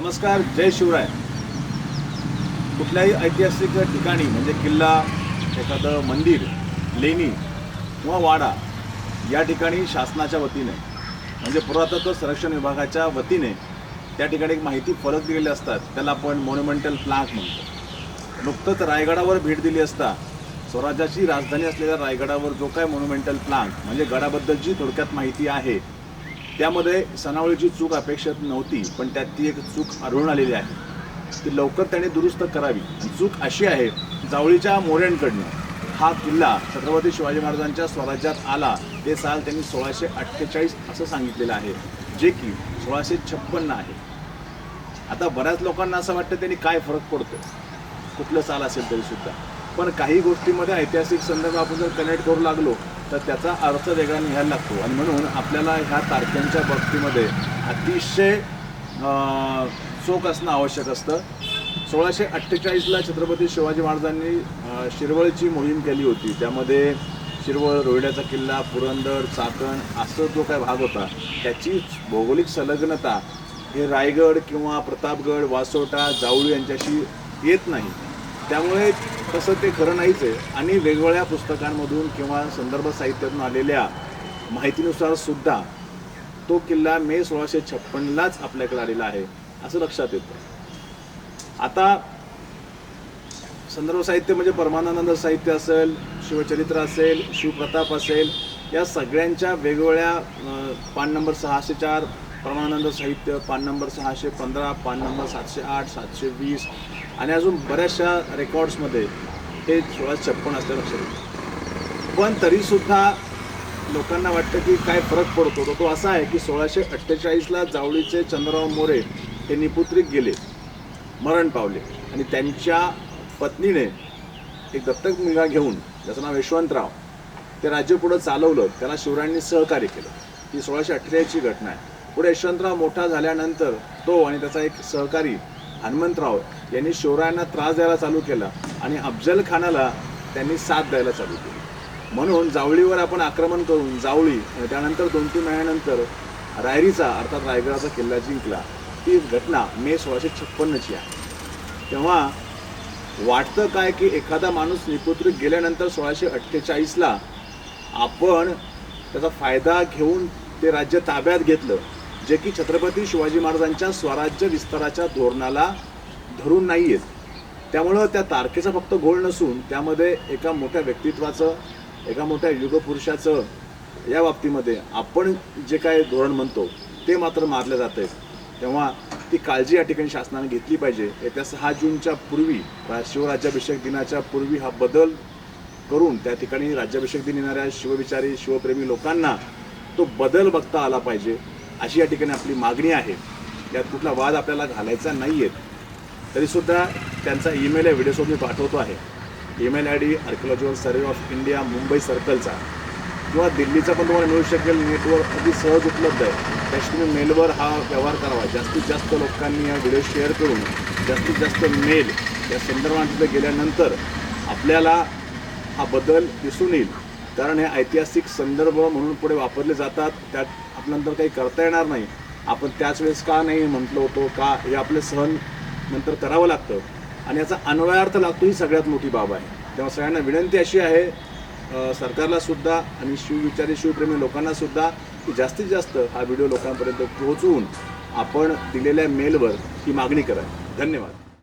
नमस्कार, जय शिवराय। कुठल्याही ऐतिहासिक ठिकाणी म्हणजे किल्ला, एखादं मंदिर, लेणी किंवा वाडा या ठिकाणी शासनाच्या वतीने म्हणजे पुरातत्व संरक्षण विभागाच्या वतीने त्या ठिकाणी एक माहिती फलक दिलेले असतात, त्याला आपण मॉन्युमेंटल प्लाक म्हणतो। नुकतंच रायगडावर भेट दिली असता स्वराज्याची राजधानी असलेल्या रायगडावर जो काय मॉन्युमेंटल प्लाक म्हणजे गडाबद्दलची थोडक्यात माहिती आहे त्यामध्ये सनावळीची चूक अपेक्षित नव्हती, पण त्यात ती एक चूक आढळून आलेली आहे। ती लवकर त्याने दुरुस्त करावी। चूक अशी आहे, जावळीच्या मोऱ्यांकडनं हा किल्ला छत्रपती शिवाजी महाराजांच्या स्वराज्यात आला ते साल त्यांनी 1648 असं सांगितलेलं आहे, जे की 1656 आहे। आता बऱ्याच लोकांना असं वाटतं त्यांनी काय फरक पडतो, कुठलं साल असेल तरी सुद्धा, पण काही गोष्टीमध्ये ऐतिहासिक संदर्भ आपण जर कनेक्ट करू लागलो तर त्याचा अर्थ वेगळा निघायला लागतो। आणि म्हणून आपल्याला ह्या तारखांच्या बाबतीमध्ये अतिशय चोख असणं आवश्यक असतं। 1648ला छत्रपती शिवाजी महाराजांनी शिरवळची मोहीम केली होती। त्यामध्ये शिरवळ, रोहिड्याचा किल्ला, पुरंदर, चाकण असं जो काय भाग होता त्याची भौगोलिक संलग्नता हे रायगड किंवा प्रतापगड, वासोटा, जावळी यांच्याशी येत नाही। त्यामुळे तसं ते खरं नाहीच आहे। आणि वेगवेगळ्या पुस्तकांमधून किंवा संदर्भ साहित्यातून आलेल्या माहितीनुसार सुद्धा तो किल्ला मे 1656लाच आपल्याकडे आलेला आहे असं लक्षात येतं। आता संदर्भ साहित्य म्हणजे परमानंद साहित्य असेल, शिवचरित्र असेल, शिवप्रताप असेल, या सगळ्यांच्या वेगवेगळ्या पान नंबर 604 परमानंद साहित्य, पान नंबर 615, पान नंबर 708, 720 आणि अजून बऱ्याचशा रेकॉर्ड्समध्ये हे 1656 असल्या लक्षात येतं। पण तरीसुद्धा लोकांना वाटतं की काय फरक पडतो, तो असा आहे की 1648ला जावळीचे चंद्रराव मोरे हे निपुत्रिक गेले, मरण पावले आणि त्यांच्या पत्नीने एक दत्तक मुलगा घेऊन ज्याचं नाव यशवंतराव ते राज्य पुढं चालवलं, त्याला शिवरायांनी सहकार्य केलं। ही 1648ची घटना आहे। पुढे यशवंतराव मोठा झाल्यानंतर तो आणि त्याचा एक सहकारी हनुमंतराव यांनी शिवरायांना त्रास द्यायला चालू केला आणि अफजल खानाला त्यांनी साथ द्यायला चालू केली। म्हणून जावळीवर आपण आक्रमण करून जावळी आणि त्यानंतर 2-3 महिन्यानंतर रायरीचा अर्थात रायगडाचा किल्ला जिंकला। ती घटना मे 1656ची आहे। तेव्हा वाटतं काय की एखादा माणूस निपुत्रिक गेल्यानंतर 1648ला आपण त्याचा फायदा घेऊन ते राज्य ताब्यात घेतलं, जे की छत्रपती शिवाजी महाराजांच्या स्वराज्य विस्ताराच्या धोरणाला धरून नाही आहेत। त्यामुळं त्या तारखेचा फक्त घोळ नसून त्यामध्ये एका मोठ्या व्यक्तित्वाचं, एका मोठ्या युगपुरुषाचं या बाबतीमध्ये आपण जे काय धोरण म्हणतो ते मात्र मारलं जातं आहे। तेव्हा ती काळजी या ठिकाणी शासनाने घेतली पाहिजे। येत्या 6 जूनच्या पूर्वी शिवराज्याभिषेक दिनाच्या पूर्वी हा बदल करून त्या ठिकाणी राज्याभिषेक दिन येणाऱ्या शिवविचारी, शिवप्रेमी लोकांना तो बदल बघता आला पाहिजे अशी या ठिकाणी आपली मागणी आहे। यात कुठला वाद आपल्याला घालायचा नाही आहे। तरीसुद्धा त्यांचा ईमेल या व्हिडिओसोबत मी पाठवतो आहे। Email ID archaeological survey of India Mumbai सर्कलचा किंवा दिल्लीचा पण तुम्हाला मिळू शकेल, नेटवर अगदी सहज उपलब्ध आहे। त्याशी तुम्ही मेलवर हा व्यवहार करावा। जास्तीत जास्त लोकांनी हा व्हिडिओ शेअर करून जास्तीत जास्त मेल या संदर्भात गेल्यानंतर आपल्याला हा बदल दिसून येईल। कारण हे ऐतिहासिक संदर्भ म्हणून पुढे वापरले जातात, त्यात आपल्यानंतर काही करता येणार नाही। आपण त्याच वेळेस का नाही म्हटलं होतं का हे आपले सहन नंतर करावं लागतं आणि याचा अन्वयार्थ लागतो, ही सगळ्यात मोठी बाब आहे। तेव्हा सगळ्यांना विनंती अशी आहे, सरकारला सुद्धा आणि शिवविचारी, शिवप्रेमी लोकांना सुद्धा, की जास्तीत जास्त हा व्हिडिओ लोकांपर्यंत पोहोचवून आपण दिलेल्या मेलवर ही मागणी करा। धन्यवाद।